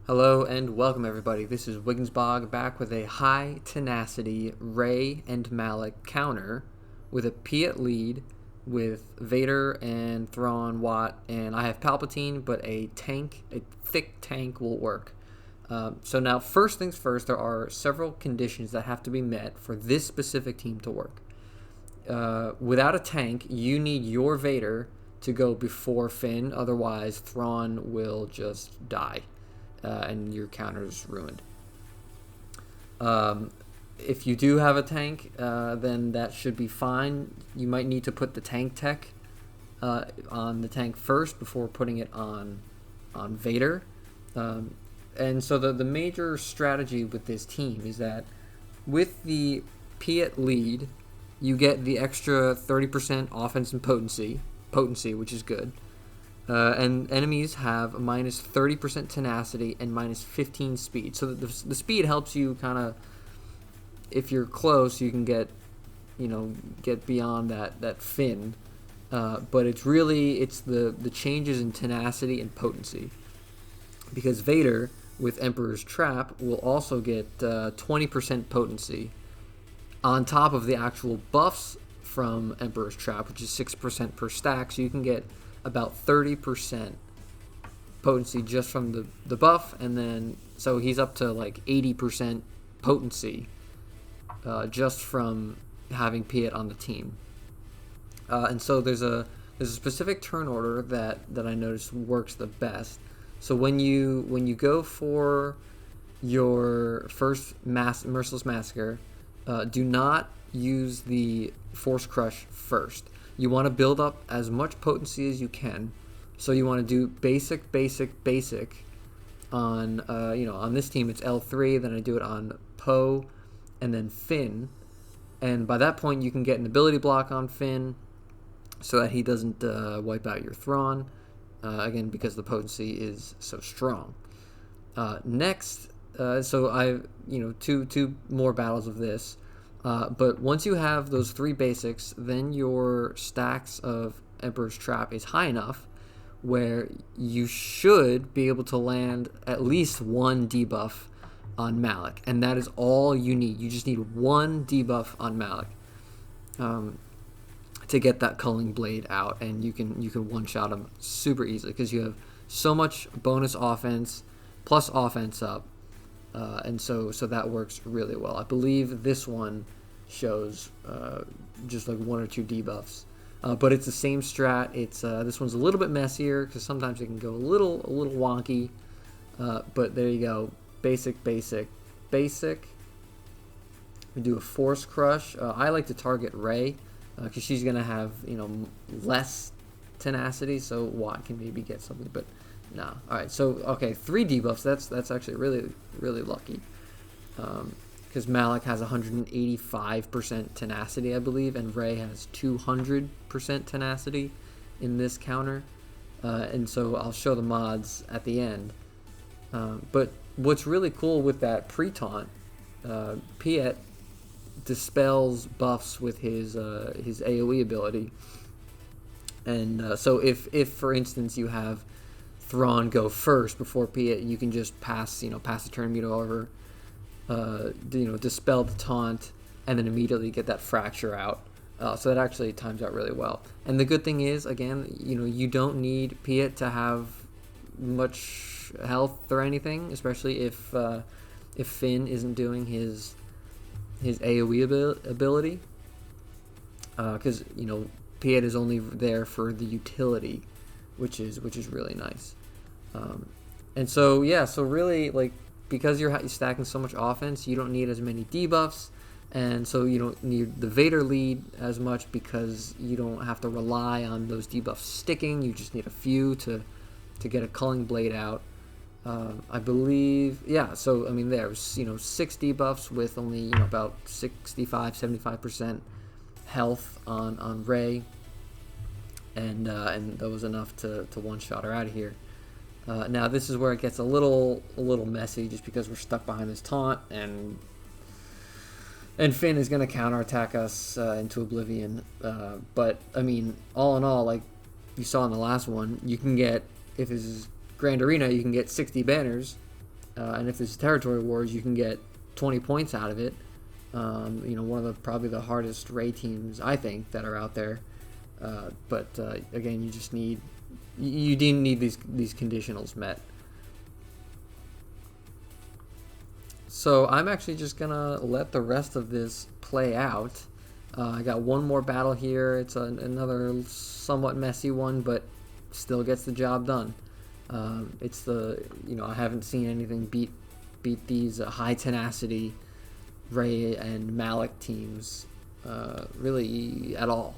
Hello and welcome everybody. This is SWGoH back with a high tenacity Rey and Malak counter with a Piett lead with Vader and Thrawn, Watt, and I have Palpatine, but a thick tank will work. So now, first things first, there are several conditions that have to be met for this specific team to work. Without a tank, you need your Vader to go before Finn, otherwise Thrawn will just die. And your counter's ruined. If you do have a tank, then that should be fine. You might need to put the tank tech on the tank first before putting it on Vader. And so the major strategy with this team is that with the Piett lead, you get the extra 30% offense and potency, which is good. And enemies have minus 30% tenacity and minus 15 speed. So the speed helps you kind of, if you're close, you can get beyond that Finn. But it's the changes in tenacity and potency. Because Vader with Emperor's Trap will also get 20% potency on top of the actual buffs from Emperor's Trap, which is 6% per stack. So you can get about 30% potency just from the buff, and then so he's up to like 80% potency just from having Piett on the team. And so there's a specific turn order that I noticed works the best. So when you go for your first Merciless Massacre, do not use the Force Crush first. You want to build up as much potency as you can. So you want to do basic on on this team it's L3, then I do it on Poe and then Finn. And by that point you can get an ability block on Finn so that he doesn't wipe out your Thrawn. Again, because the potency is so strong. Next, so I two more battles of this. But once you have those three basics, then your stacks of Emperor's Trap is high enough where you should be able to land at least one debuff on Malak. And that is all you need. You just need one debuff on Malak to get that Culling Blade out. And you can one-shot him super easily because you have so much bonus offense plus offense up. And so that works really well. I believe this one shows just like one or two debuffs, but it's the same strat. It's this one's a little bit messier because sometimes it can go a little wonky. But there you go, basic. We do a Force Crush. I like to target Rey because she's gonna have less tenacity, so Watt can maybe get something, but no. All right, so okay, 3 debuffs. That's actually really lucky. Because Malak has 185% tenacity, I believe, and Rey has 200% tenacity in this counter. And so I'll show the mods at the end. But what's really cool with that pre-taunt, Piett dispels buffs with his AoE ability. And so if for instance you have Thrawn go first before Piett, you can just pass the turn meter over, dispel the taunt, and then immediately get that fracture out. So that actually times out really well. And the good thing is, again, you don't need Piett to have much health or anything, especially if Finn isn't doing his AoE ability, because Piett is only there for the utility, which is really nice. And so really, like, because you're stacking so much offense, you don't need as many debuffs, and so you don't need the Vader lead as much because you don't have to rely on those debuffs sticking. You just need a few to get a Culling Blade out. I believe, yeah. So I mean, there's 6 debuffs with only about 65-75% health on Rey, and that was enough to one-shot her out of here. Now this is where it gets a little messy, just because we're stuck behind this taunt, and Finn is going to counterattack us into oblivion. But I mean, all in all, like you saw in the last one, you can get, if this is Grand Arena, you can get 60 banners and if there's territory wars, you can get 20 points out of it. One of the probably the hardest Ray teams I think that are out there. But again, you just need these conditionals met. So I'm actually just gonna let the rest of this play out. I got one more battle here. It's another somewhat messy one, but still gets the job done. It's I haven't seen anything beat these high tenacity Ray and Malak teams really at all.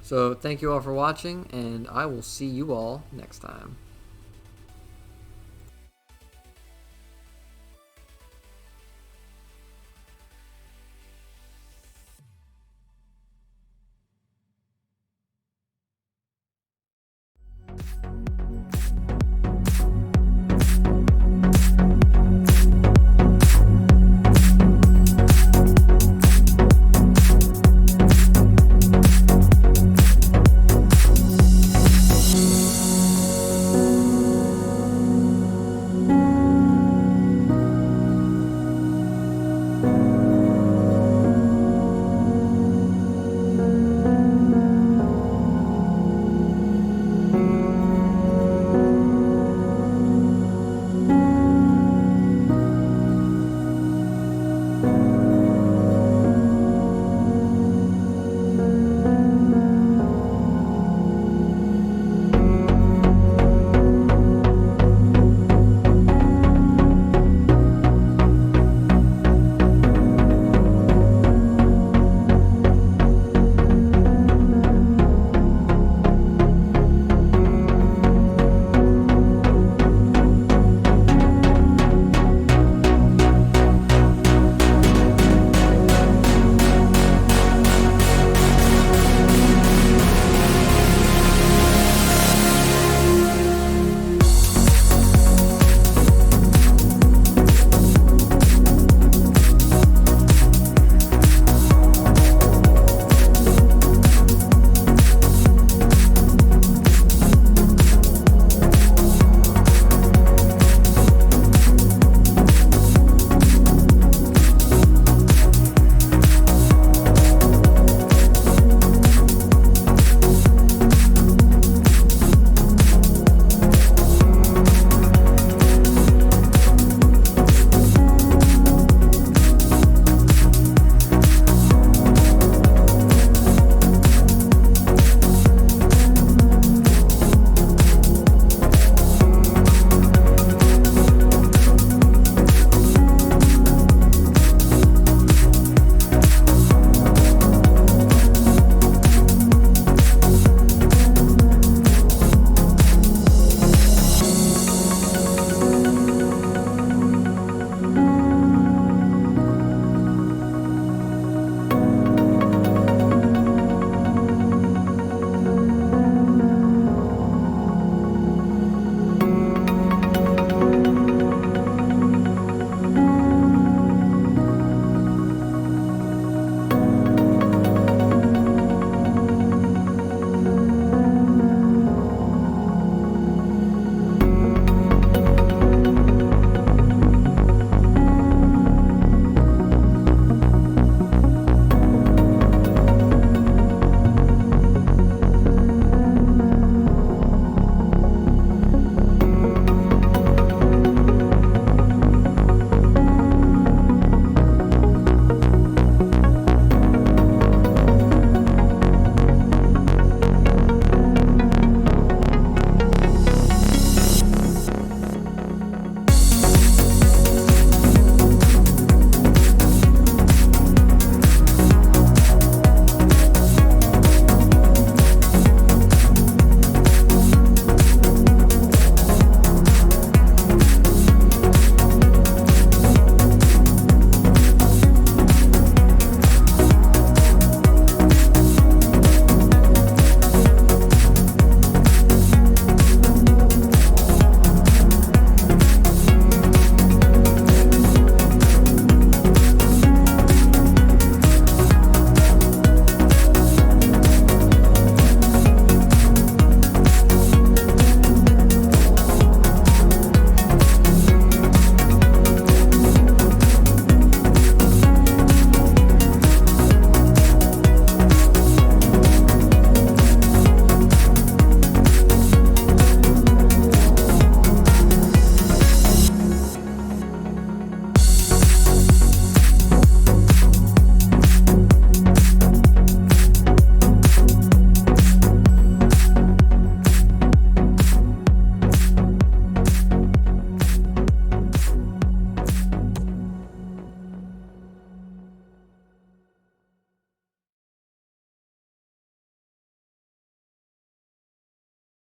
So thank you all for watching, and I will see you all next time.